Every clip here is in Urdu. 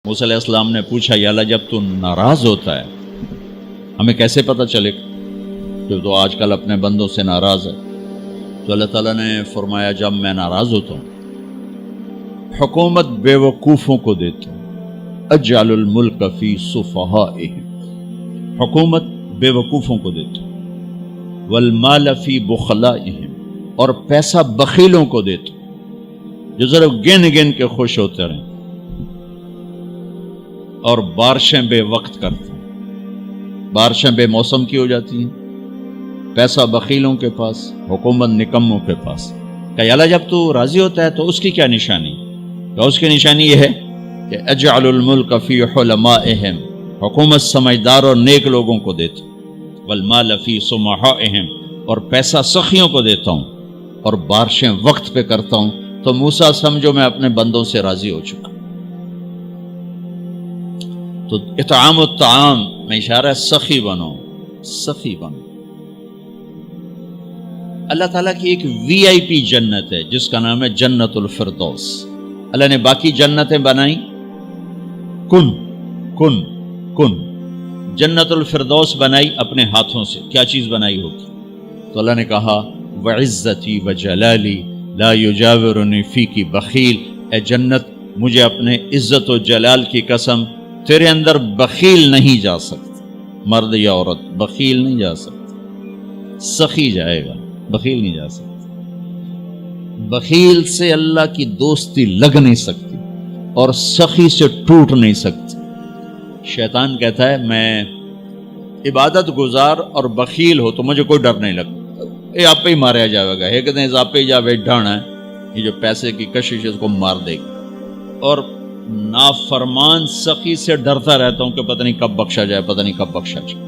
موسیٰ علیہ السلام نے پوچھا یا اللہ جب تو ناراض ہوتا ہے ہمیں کیسے پتہ چلے کہ تو آج کل اپنے بندوں سے ناراض ہے؟ تو اللہ تعالیٰ نے فرمایا جب میں ناراض ہوتا ہوں حکومت بے وقوفوں کو دیتا ہوں، اجعل الملک فی صفہائہم، حکومت بے وقوفوں کو دیتا ہوں، والمال فی بخلائہم، اور پیسہ بخیلوں کو دیتا ہوں جو ذرا گن گن کے خوش ہوتے رہیں، اور بارشیں بے وقت کرتے ہیں، بارشیں بے موسم کی ہو جاتی ہیں، پیسہ بخیلوں کے پاس، حکومت نکموں کے پاس۔ کہ اللہ جب تو راضی ہوتا ہے تو اس کی کیا نشانی؟ کہ اس کی نشانی یہ ہے کہ اجعل الملک فی حلمائہم، حکومت سمجھدار اور نیک لوگوں کو دیتا ہوں، والمال فی سمحائہم، اور پیسہ سخیوں کو دیتا ہوں، اور بارشیں وقت پہ کرتا ہوں۔ تو موسیٰ سمجھو میں اپنے بندوں سے راضی ہو چکا۔ تو اطعام الطعام میں اشارہ ہے سخی بنو، سخی بنو۔ اللہ تعالیٰ کی ایک وی آئی پی جنت ہے جس کا نام ہے جنت الفردوس۔ اللہ نے باقی جنتیں بنائیں کن کن کن، جنت الفردوس بنائی اپنے ہاتھوں سے۔ کیا چیز بنائی ہوگی؟ تو اللہ نے کہا وعزتی وجلالی لا یجاورنی فیکی بخیل، اے جنت مجھے اپنے عزت و جلال کی قسم تیرے اندر بخیل نہیں جا سکتا، مرد یا عورت بخیل نہیں جا سکتا، سخی جائے گا، بخیل نہیں جا سکتا۔ بخیل سے اللہ کی دوستی لگ نہیں سکتی اور سخی سے ٹوٹ نہیں سکتی۔ شیطان کہتا ہے میں عبادت گزار اور بخیل ہو تو مجھے کوئی ڈر نہیں لگتا، یہ آپ پہ ہی ماریا جائے گا، ایک دن آپ پہ جاوے ڈھانا ہے، یہ جو پیسے کی کشش اس کو مار دے گی۔ اور نافرمان سخی سے ڈرتا رہتا ہوں کہ پتہ نہیں کب بخشا جائے، پتہ نہیں کب بخشا جائے،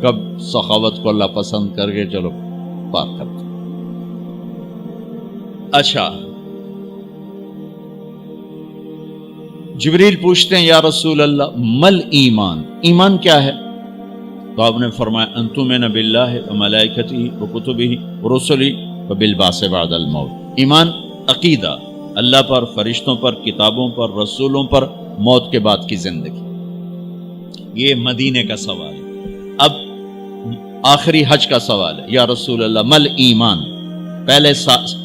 کب سخاوت کو اللہ پسند کر کے چلو پار کرتا۔ اچھا، جبریل پوچھتے ہیں یا رسول اللہ مل ایمان، ایمان کیا ہے؟ تو آپ نے فرمایا ان تؤمن باللہ وملائکتہ وکتبہ ورسلہ وبالبعث بعد الموت۔ ایمان عقیدہ، اللہ پر، فرشتوں پر، کتابوں پر، رسولوں پر، موت کے بعد کی زندگی۔ یہ مدینے کا سوال ہے۔ اب آخری حج کا سوال ہے یا رسول اللہ مل ایمان۔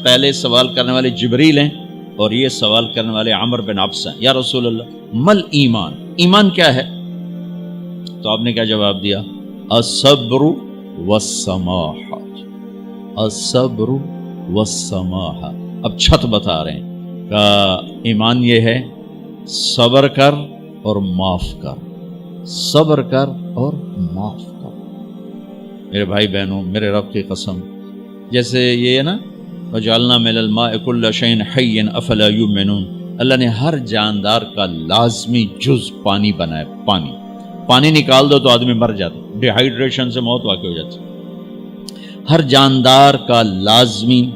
پہلے سوال کرنے والے جبریل ہیں اور یہ سوال کرنے والے عمر بن عبس ہیں۔ یا رسول اللہ مل ایمان، ایمان کیا ہے؟ تو آپ نے کیا جواب دیا؟ الصبر والسماحہ، الصبر والسماحہ۔ اب چھت بتا رہے ہیں کہ ایمان یہ ہے صبر کر اور معاف کر، صبر کر اور معاف کر۔ میرے بھائی بہنوں، میرے رب کی قسم، جیسے یہ ہے نا وجعلنا من الماء كل شيء حي افلا يؤمنون، اللہ نے ہر جاندار کا لازمی جز پانی بنایا۔ پانی نکال دو تو آدمی مر جاتا، ڈی ہائیڈریشن سے موت واقع ہو جاتی۔ ہر جاندار کا لازمی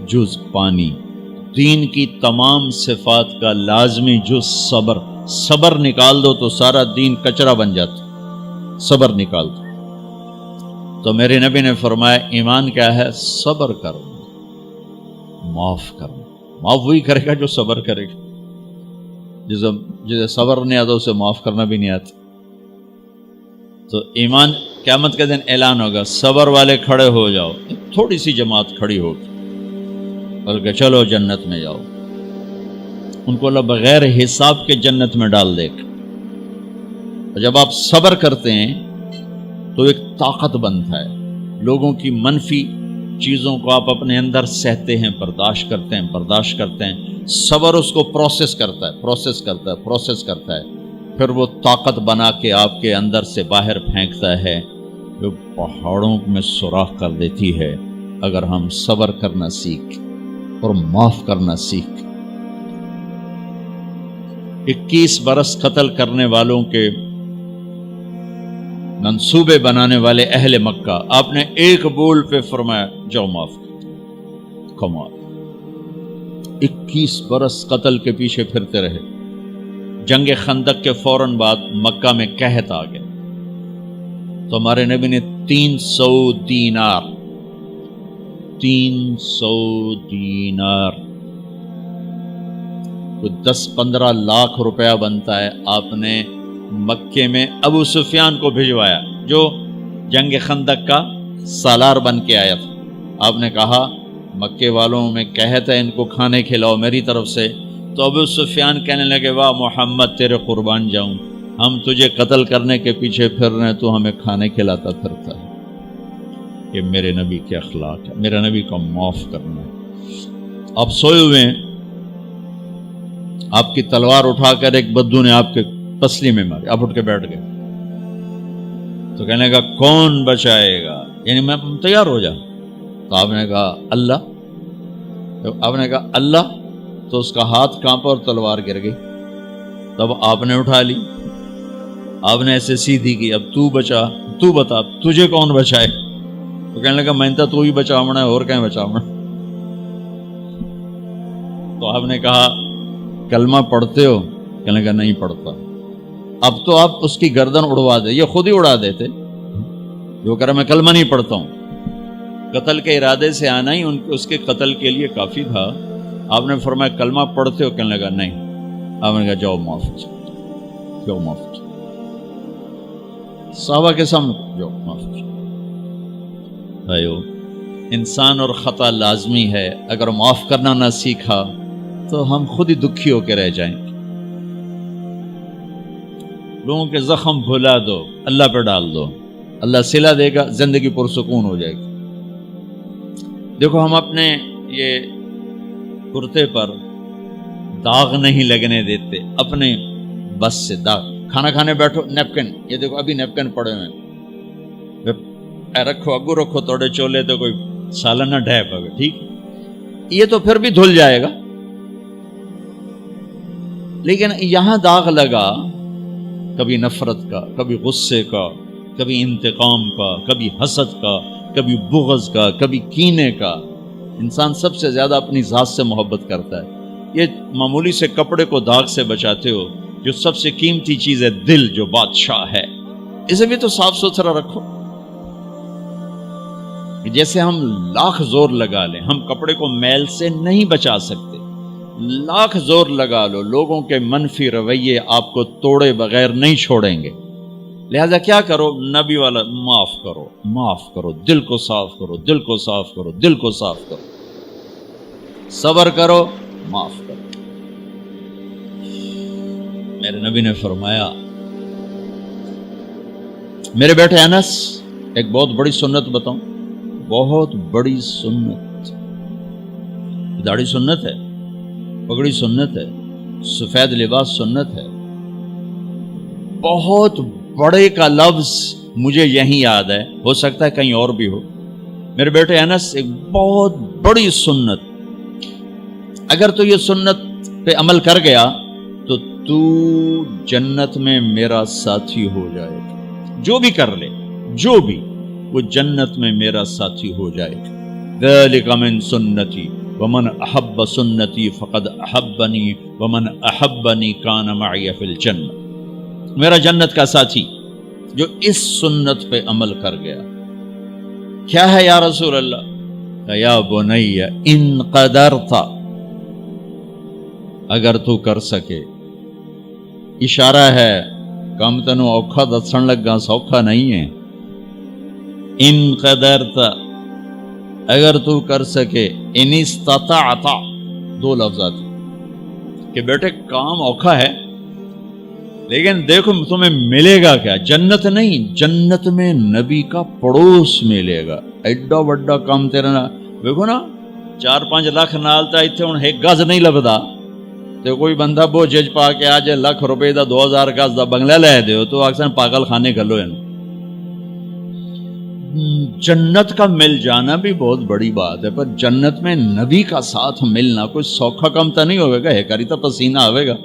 جز پانی، دین کی تمام صفات کا لازمی جز صبر، صبر نکال دو تو سارا دین کچرا بن جاتا، صبر نکال دو۔ تو میرے نبی نے فرمایا ایمان کیا ہے؟ صبر کرو، معاف کرو۔ معاف وہی کرے گا جو صبر کرے گا، جسے صبر نہیں آتا اسے معاف کرنا بھی نہیں آتا۔ تو ایمان قیامت کے دن اعلان ہوگا صبر والے کھڑے ہو جاؤ، تھوڑی سی جماعت کھڑی ہوگی، بلکہ چلو جنت میں جاؤ۔ ان کو اللہ بغیر حساب کے جنت میں ڈال دے گا۔ اور جب آپ صبر کرتے ہیں تو ایک طاقت بنتا ہے، لوگوں کی منفی چیزوں کو آپ اپنے اندر سہتے ہیں، برداشت کرتے ہیں۔ صبر اس کو پروسیس کرتا ہے، پھر وہ طاقت بنا کے آپ کے اندر سے باہر پھینکتا ہے، جو پہاڑوں میں سوراخ کر دیتی ہے اگر ہم صبر کرنا سیکھ اور معاف کرنا سیکھ۔ 21 برس قتل کرنے والوں کے منصوبے بنانے والے اہل مکہ، آپ نے ایک بول پہ فرمایا جاؤ معاف کر۔ کمال، 21 برس قتل کے پیچھے پھرتے رہے۔ جنگ خندق کے فوراً بعد مکہ میں قحط آ گیا، تو ہمارے نبی نے 300 دینار کوئی 10-15 لاکھ روپیہ بنتا ہے، آپ نے مکے میں ابو سفیان کو بھجوایا جو جنگ خندق کا سالار بن کے آیا تھا. آپ نے کہا مکے والوں میں کہتا ہے ان کو کھانے کھلاؤ میری طرف سے. تو ابو سفیان کہنے لگے واہ محمد تیرے قربان جاؤں، ہم تجھے قتل کرنے کے پیچھے پھر رہے ہیں، تو ہمیں کھانے کھلاتا پھرتا ہے. یہ میرے نبی کے اخلاق ہے، میرا نبی کو معاف کرنا ہے. آپ سوئے ہوئے ہیں، آپ کی تلوار اٹھا کر ایک بدو نے آپ کے پسلی میں ماری، آپ اٹھ کے بیٹھ گئے، تو کہنے کا کون بچائے گا، یعنی میں تیار ہو جا. تو آپ نے کہا اللہ. آپ نے کہا اللہ، تو اس کا ہاتھ کانپا اور تلوار گر گئی. تب آپ نے اٹھا لی، آپ نے ایسے سیدھی کی، اب تو بچا، تو بتا تجھے کون بچائے. تو کہنے لگا میں تو ہی بچاونا ہے، اور کہیں بچاونا. تو آپ نے کہا کلمہ پڑھتے ہو؟ کہنے لگا نہیں پڑھتا. اب تو آپ اس کی گردن اڑوا دے، یہ خود ہی اڑا دیتے جو کہہ رہا میں کلمہ نہیں پڑھتا ہوں. قتل کے ارادے سے آنا ہی اس کے قتل کے لیے کافی تھا. آپ نے فرمایا کلمہ پڑھتے ہو؟ کہنے لگا نہیں. آپ نے کہا جاؤ معاف ہو جاؤ، جاؤ معاف ہو جاؤ. صحابہ کے سامنے جاؤ معاف ہو جاؤ. بھائیو، انسان اور خطا لازمی ہے، اگر معاف کرنا نہ سیکھا تو ہم خود ہی دکھی ہو کے رہ جائیں گے. لوگوں کے زخم بھلا دو، اللہ پہ ڈال دو، اللہ صلہ دے گا، زندگی پرسکون ہو جائے گی. دیکھو ہم اپنے یہ کرتے پر داغ نہیں لگنے دیتے، اپنے بس سے داغ. کھانا کھانے بیٹھو نیپکن، یہ دیکھو ابھی نیپکن پڑے ہوئے اے رکھو، اگو رکھو توڑے چولے تو کوئی سالن نہ ڈھے پاگے، ٹھیک یہ تو پھر بھی دھل جائے گا. لیکن یہاں داغ لگا، کبھی نفرت کا، کبھی غصے کا، کبھی انتقام کا، کبھی حسد کا، کبھی بغض کا، کبھی کینے کا. انسان سب سے زیادہ اپنی ذات سے محبت کرتا ہے. یہ معمولی سے کپڑے کو داغ سے بچاتے ہو، جو سب سے قیمتی چیز ہے دل، جو بادشاہ ہے، اسے بھی تو صاف ستھرا رکھو. جیسے ہم لاکھ زور لگا لیں، ہم کپڑے کو میل سے نہیں بچا سکتے. لاکھ زور لگا لو، لوگوں کے منفی رویے آپ کو توڑے بغیر نہیں چھوڑیں گے. لہذا کیا کرو؟ نبی والا معاف کرو، معاف کرو، دل کو صاف کرو، دل کو صاف کرو، دل کو صاف کرو، صبر کرو، معاف کرو. میرے نبی نے فرمایا، میرے بیٹے انس، ایک بہت بڑی سنت بتاؤں، بہت بڑی سنت. داڑھی سنت ہے، پگڑی سنت ہے، سفید لباس سنت ہے. بہت بڑے کا لفظ مجھے یہیں یاد ہے، ہو سکتا ہے کہیں اور بھی ہو. میرے بیٹے انس، ایک بہت بڑی سنت، اگر تو یہ سنت پہ عمل کر گیا تو جنت میں میرا ساتھی ہو جائے گا. جو بھی کر لے، جو بھی، وہ جنت میں میرا ساتھی ہو جائے گا. ذالک من سنتی ومن احب سنتی فقد احبنی ومن احبنی کان معی فی الجنہ. میرا جنت کا ساتھی جو اس سنت پہ عمل کر گیا. کیا ہے یا رسول اللہ؟ یا بنی ان قدرت، اگر تو کر سکے. اشارہ ہے کم تنو اوکھا دسن لگا، سوکھا نہیں ہے. ان قدرت، اگر تو کر سکے. ان استطاعت، دو لفظات کہ بیٹے کام اوکھا ہے، لیکن دیکھو تمہیں ملے گا کیا؟ جنت نہیں، جنت میں نبی کا پڑوس ملے گا. ایڈا وڈا کام تیرا نا، دیکھو نا 4-5 لاکھ نالتا ایتھے ہن ایک گز نہیں لبدا تے کوئی بندہ بوجھ پا کے آ جائے لاکھ روپے دا 2000 گز دا بنگلہ لے دیو تو اکثر پاگل خانے گلو ہیں. جنت کا مل جانا بھی بہت بڑی بات ہے، پر جنت میں نبی کا ساتھ ملنا کوئی سوکھا کم تو نہیں ہوئے گا، ہے کری تو پسینہ آئے گا.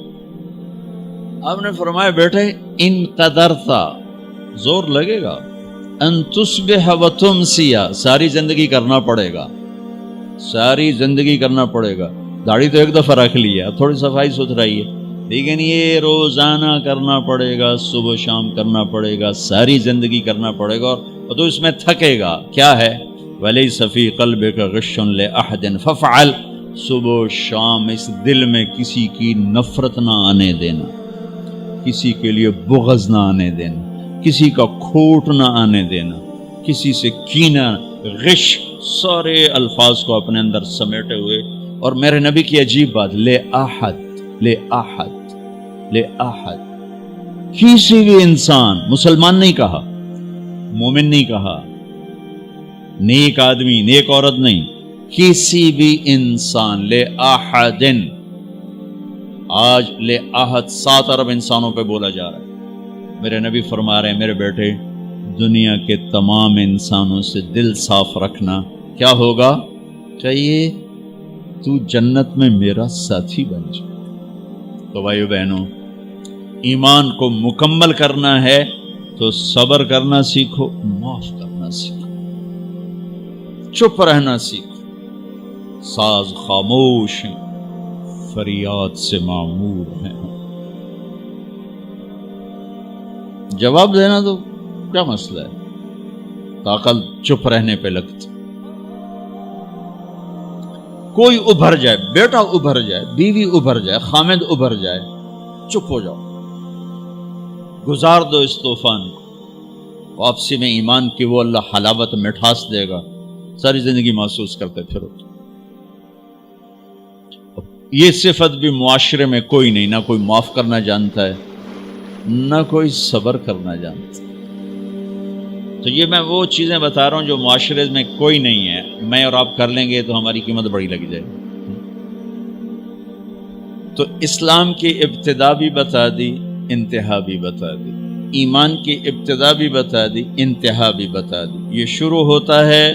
آپ نے فرمایا بیٹھے ان قدرتا، زور لگے گا. ان تصبح و تمسی، ساری زندگی کرنا پڑے گا، ساری زندگی کرنا پڑے گا. داڑھی تو ایک دفعہ رکھ لی ہے، اب تھوڑی صفائی ستھرائی ہے، لیکن یہ روزانہ کرنا پڑے گا، صبح شام کرنا پڑے گا، ساری زندگی کرنا پڑے گا. اور تو اس میں تھکے گا. کیا ہے؟ وَلَيْسَ فِي قَلْبِكَ غِشٌّ لِأَحَدٍ فَافْعَلْ. صبح و شام اس دل میں کسی کی نفرت نہ آنے دینا، کسی کے لیے بغض نہ آنے دینا، کسی کا کھوٹ نہ آنے دینا، کسی سے کینہ، غش، سارے الفاظ کو اپنے اندر سمیٹے ہوئے. اور میرے نبی کی عجیب بات، لے احد، لے احد، لے احد، کسی بھی انسان، مسلمان نہیں کہا، مومن نہیں کہا، نیک آدمی، نیک عورت نہیں، کسی بھی انسان، لے احدن. آج لے احد 7 ارب انسانوں پہ بولا جا رہا ہے. میرے نبی فرما رہے ہیں میرے بیٹے، دنیا کے تمام انسانوں سے دل صاف رکھنا. کیا ہوگا؟ کہیے تو جنت میں میرا ساتھی بن جائے. تو بھائیو بہنوں، ایمان کو مکمل کرنا ہے تو صبر کرنا سیکھو، معاف کرنا سیکھو، چپ رہنا سیکھو. ساز خاموش ہیں، فریاد سے معمور ہیں. جواب دینا تو کیا مسئلہ ہے، طاقت چپ رہنے پہ لگتی. کوئی ابھر جائے، بیٹا ابھر جائے، بیوی ابھر جائے، خامد ابھر جائے، چپ ہو جاؤ، گزار دو اس طوفان کو. واپسی میں ایمان کی وہ اللہ حلاوت مٹھاس دے گا، ساری زندگی محسوس کرتے پھرو. یہ صفت بھی معاشرے میں کوئی نہیں، نہ کوئی معاف کرنا جانتا ہے، نہ کوئی صبر کرنا جانتا. تو یہ میں وہ چیزیں بتا رہا ہوں جو معاشرے میں کوئی نہیں ہے. میں اور آپ کر لیں گے تو ہماری قیمت بڑی لگ جائے گی. تو اسلام کی ابتدا بھی بتا دی، انتہا بھی بتا دی. ایمان کی ابتدا بھی بتا دی، انتہا بھی بتا دی. یہ شروع ہوتا ہے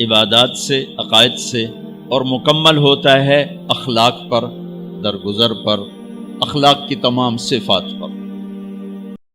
عبادات سے، عقائد سے، اور مکمل ہوتا ہے اخلاق پر، درگزر پر، اخلاق کی تمام صفات پر.